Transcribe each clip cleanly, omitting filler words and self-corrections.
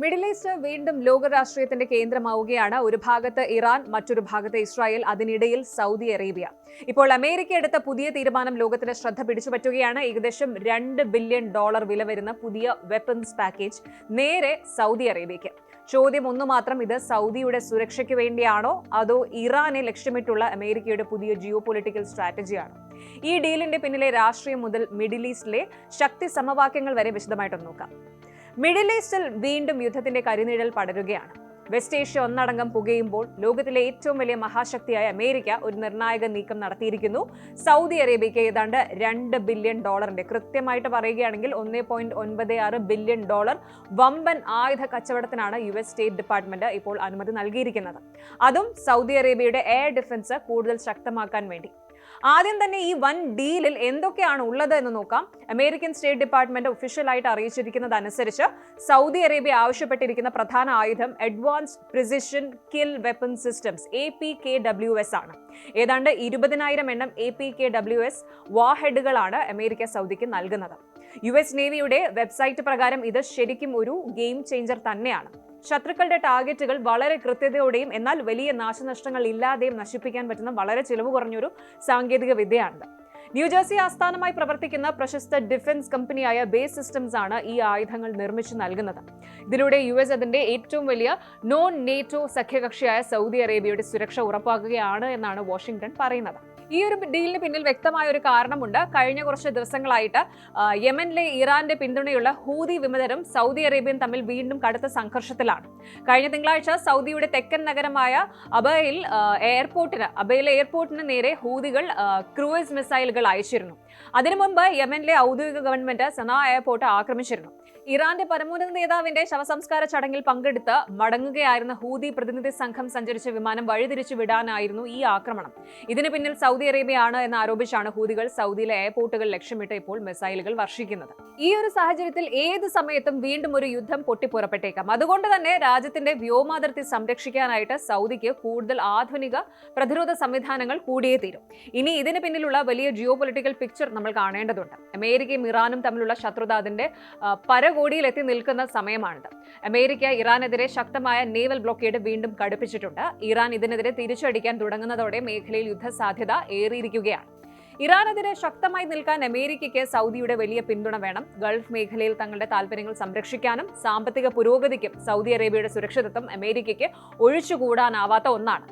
Middle east വീണ്ടും ലോക രാഷ്ട്രീയത്തിന്റെ കേന്ദ്രമാവുകയാണ്. ഒരു ഭാഗത്ത് ഇറാൻ, മറ്റൊരു ഭാഗത്ത് ഇസ്രായേൽ, അതിനിടയിൽ സൗദി അറേബ്യ. ഇപ്പോൾ അമേരിക്ക എടുത്ത പുതിയ തീരുമാനം ലോകത്തിന്റെ ശ്രദ്ധ പിടിച്ചുപറ്റുകയാണ്. ഏകദേശം $2 ബില്യൺ വില വരുന്ന പുതിയ വെപ്പൺസ് പാക്കേജ് നേരെ സൗദി അറേബ്യയ്ക്ക്. ചോദ്യം ഒന്നു മാത്രം, ഇത് സൗദിയുടെ സുരക്ഷയ്ക്ക് വേണ്ടിയാണോ അതോ ഇറാനെ ലക്ഷ്യമിട്ടുള്ള അമേരിക്കയുടെ പുതിയ ജിയോ പൊളിറ്റിക്കൽ സ്ട്രാറ്റജിയാണോ? ഈ ഡീലിന്റെ പിന്നിലെ രാഷ്ട്രീയം മുതൽ മിഡിൽ ഈസ്റ്റിലെ ശക്തി സമവാക്യങ്ങൾ വരെ വിശദമായിട്ടൊന്ന് നോക്കാം. മിഡിൽ ഈസ്റ്റിൽ വീണ്ടും യുദ്ധത്തിന്റെ കരിനിഴൽ പടരുകയാണ്. വെസ്റ്റ് ഏഷ്യ ഒന്നടങ്കം പുകയുമ്പോൾ ലോകത്തിലെ ഏറ്റവും വലിയ മഹാശക്തിയായ അമേരിക്ക ഒരു നിർണായക നീക്കം നടത്തിയിരിക്കുന്നു. സൗദി അറേബ്യയ്ക്ക് ഏതാണ്ട് $2 ബില്യൺ, കൃത്യമായിട്ട് പറയുകയാണെങ്കിൽ $1.96 ബില്യൺ വമ്പൻ ആയുധ കച്ചവടത്തിനാണ് US സ്റ്റേറ്റ് ഡിപ്പാർട്ട്മെന്റ് ഇപ്പോൾ അനുമതി നൽകിയിരിക്കുന്നത്. അതും സൗദി അറേബ്യയുടെ എയർ ഡിഫൻസ് കൂടുതൽ ശക്തമാക്കാൻ വേണ്ടി. ആദ്യം തന്നെ ഈ വൻ ഡീലിൽ എന്തൊക്കെയാണ് ഉള്ളത് എന്ന് നോക്കാം. അമേരിക്കൻ സ്റ്റേറ്റ് ഡിപ്പാർട്ട്മെന്റ് ഒഫീഷ്യലായിട്ട് അറിയിച്ചിരിക്കുന്നതനുസരിച്ച് സൗദി അറേബ്യ ആവശ്യപ്പെട്ടിരിക്കുന്ന പ്രധാന ആയുധം advanced precision kill weapon systems APKWS ആണ്. ഏതാണ്ട് 20,000 എണ്ണം APKWS വാർഹെഡുകളാണ് അമേരിക്ക സൗദിക്ക് നൽകുന്നത്. US നേവിയുടെ വെബ്സൈറ്റ് പ്രകാരം ഇത് ശരിക്കും ഒരു ഗെയിം ചേഞ്ചർ തന്നെയാണ്. ശത്രുക്കളുടെ ടാർഗറ്റുകൾ വളരെ കൃത്യതയോടെയും എന്നാൽ വലിയ നാശനഷ്ടങ്ങൾ ഇല്ലാതെയും നശിപ്പിക്കാൻ പറ്റുന്ന വളരെ ചിലവ് കുറഞ്ഞൊരു സാങ്കേതിക വിദ്യയാണിത്. ന്യൂജേഴ്സി ആസ്ഥാനമായി പ്രവർത്തിക്കുന്ന പ്രശസ്ത ഡിഫൻസ് കമ്പനിയായ ബേസ് സിസ്റ്റംസ് ആണ് ഈ ആയുധങ്ങൾ നിർമ്മിച്ചു നൽകുന്നത്. ഇതിലൂടെ US അതിന്റെ ഏറ്റവും വലിയ നോൺ നേറ്റോ സഖ്യകക്ഷിയായ സൗദി അറേബ്യയുടെ സുരക്ഷ ഉറപ്പാക്കുകയാണ് എന്നാണ് വാഷിംഗ്ടൺ പറയുന്നത്. ഈ ഒരു ഡീലിന് പിന്നിൽ വ്യക്തമായ ഒരു കാരണമുണ്ട്. കഴിഞ്ഞ കുറച്ച് ദിവസങ്ങളായിട്ട് യമനിലെ ഇറാന്റെ പിന്തുണയുള്ള ഹൂതി വിമതരും സൗദി അറേബ്യയും തമ്മിൽ വീണ്ടും കടുത്ത സംഘർഷത്തിലാണ്. കഴിഞ്ഞ തിങ്കളാഴ്ച സൗദിയുടെ തെക്കൻ നഗരമായ അബയിലെ എയർപോർട്ടിന് നേരെ ഹൂതികൾ ക്രൂയിസ് മിസൈലുകൾ അയച്ചിരുന്നു. അതിനു മുൻപ് യമനിലെ ഔദ്യോഗിക ഗവൺമെന്റ് സനാ എയർപോർട്ട് ആക്രമിച്ചിരുന്നു. ഇറാന്റെ പരമോന്നത നേതാവിന്റെ ശവസംസ്കാര ചടങ്ങിൽ പങ്കെടുത്ത് മടങ്ങുകയായിരുന്ന ഹൂതി പ്രതിനിധി സംഘം സഞ്ചരിച്ച വിമാനം വഴിതിരിച്ചു വിടാനായിരുന്നു ഈ ആക്രമണം. ഇതിന് പിന്നിൽ സൗദി അറേബ്യയാണ് എന്ന് ആരോപിച്ചാണ് ഹൂതികൾ സൗദിയിലെ എയർപോർട്ടുകൾ ലക്ഷ്യമിട്ട് ഇപ്പോൾ മിസൈലുകൾ വർഷിക്കുന്നത്. ഈ ഒരു സാഹചര്യത്തിൽ ഏത് സമയത്തും വീണ്ടും ഒരു യുദ്ധം പൊട്ടിപ്പുറപ്പെട്ടേക്കാം. അതുകൊണ്ട് തന്നെ രാജ്യത്തിന്റെ വ്യോമാതിർത്തി സംരക്ഷിക്കാനായിട്ട് സൗദിക്ക് കൂടുതൽ ആധുനിക പ്രതിരോധ സംവിധാനങ്ങൾ കൂടിയേ തീരും. ഇനി ഇതിന് പിന്നിലുള്ള വലിയ ജിയോ പൊളിറ്റിക്കൽ പിക്ചർ നമ്മൾ കാണേണ്ടതുണ്ട്. അമേരിക്കയും ഇറാനും തമ്മിലുള്ള ശത്രുത അതിന്റെ പരകോടിയിൽ എത്തി നിൽക്കുന്ന സമയമാണിത്. അമേരിക്ക ഇറാനെതിരെ ശക്തമായ നേവൽ ബ്ലോക്കേഡ് വീണ്ടും കടുപ്പിച്ചിട്ടുണ്ട്. ഇറാൻ ഇതിനെതിരെ തിരിച്ചടിക്കാൻ തുടങ്ങുന്നതോടെ മേഖലയിൽ യുദ്ധസാധ്യത ഏറിയിരിക്കുകയാണ്. ഇറാനെതിരെ ശക്തമായി നിൽക്കാൻ അമേരിക്കയ്ക്ക് സൗദിയുടെ വലിയ പിന്തുണ വേണം. ഗൾഫ് മേഖലയിൽ തങ്ങളുടെ താൽപര്യങ്ങൾ സംരക്ഷിക്കാനും സാമ്പത്തിക പുരോഗതിക്കും സൗദി അറേബ്യയുടെ സുരക്ഷിതത്വം അമേരിക്കയ്ക്ക് ഒഴിച്ചുകൂടാനാവാത്ത ഒന്നാണ്.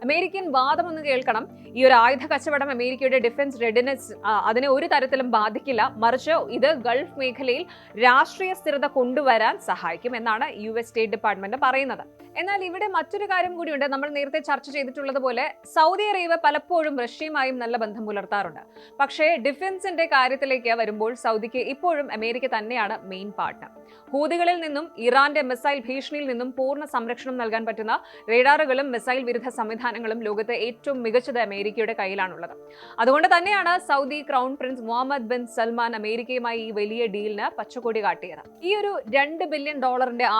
അമേരിക്കൻ വാദം ഒന്ന് കേൾക്കണം. ഈ ഒരു ആയുധ കച്ചവടം അമേരിക്കയുടെ ഡിഫൻസ് റെഡിനെസ് അതിനെ ഒരു തരത്തിലും ബാധിക്കില്ല. മറിച്ച് ഇത് ഗൾഫ് മേഖലയിൽ രാഷ്ട്രീയ സ്ഥിരത കൊണ്ടുവരാൻ സഹായിക്കും എന്നാണ് US സ്റ്റേറ്റ് ഡിപ്പാർട്ട്മെന്റ് പറയുന്നത്. എന്നാൽ ഇവിടെ മറ്റൊരു കാര്യം കൂടിയുണ്ട്. നമ്മൾ നേരത്തെ ചർച്ച ചെയ്തിട്ടുള്ളതുപോലെ സൗദി അറേബ്യ പലപ്പോഴും റഷ്യയുമായും നല്ല ബന്ധം പുലർത്താറുണ്ട്. പക്ഷേ ഡിഫൻസിന്റെ കാര്യത്തിലേക്ക് വരുമ്പോൾ സൗദിക്ക് ഇപ്പോഴും അമേരിക്ക തന്നെയാണ് മെയിൻ പാർട്ട്ണർ. ഹൂതികളിൽ നിന്നും ഇറാന്റെ മിസൈൽ ഭീഷണിയിൽ നിന്നും പൂർണ്ണ സംരക്ഷണം നൽകാൻ പറ്റുന്ന റേഡാറുകളും മിസൈൽ വിരുദ്ധ സംവിധാനങ്ങളും ലോകത്തെ ഏറ്റവും മികച്ചത് അമേരിക്കയുടെ കയ്യിലാണുള്ളത്. അതുകൊണ്ട് തന്നെയാണ് Saudi crown prince Mohammed bin Salman അമേരിക്കയുമായി ഈ വലിയ ഡീലിന് പച്ചക്കൊടി കാട്ടിയത്. ഈ ഒരു $2 ബില്യൺ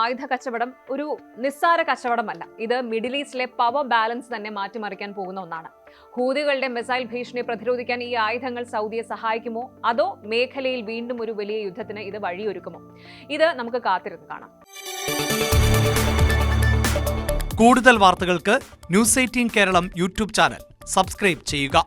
ആയുധ കച്ചവടം ഒരു നിസ്സാര കച്ചവടമല്ല. ഇത് മിഡിൽ ഈസ്റ്റിലെ പവർ ബാലൻസ് തന്നെ മാറ്റിമറിക്കാൻ പോകുന്ന ഒന്നാണ്. ഹൂതികളുടെ മിസൈൽ ഭീഷണി പ്രതിരോധിക്കാൻ ഈ ആയുധങ്ങൾ സൗദിയെ സഹായിക്കുമോ അതോ മേഖലയിൽ വീണ്ടും ഒരു വലിയ യുദ്ധത്തിന് ഇത് വഴിയൊരുക്കുമോ? ഇത് നമുക്ക് കാത്തിരുന്ന് കാണാം. കൂടുതൽ വാർത്തകൾക്ക് News 18 Keralam YouTube channel subscribe ചെയ്യുക.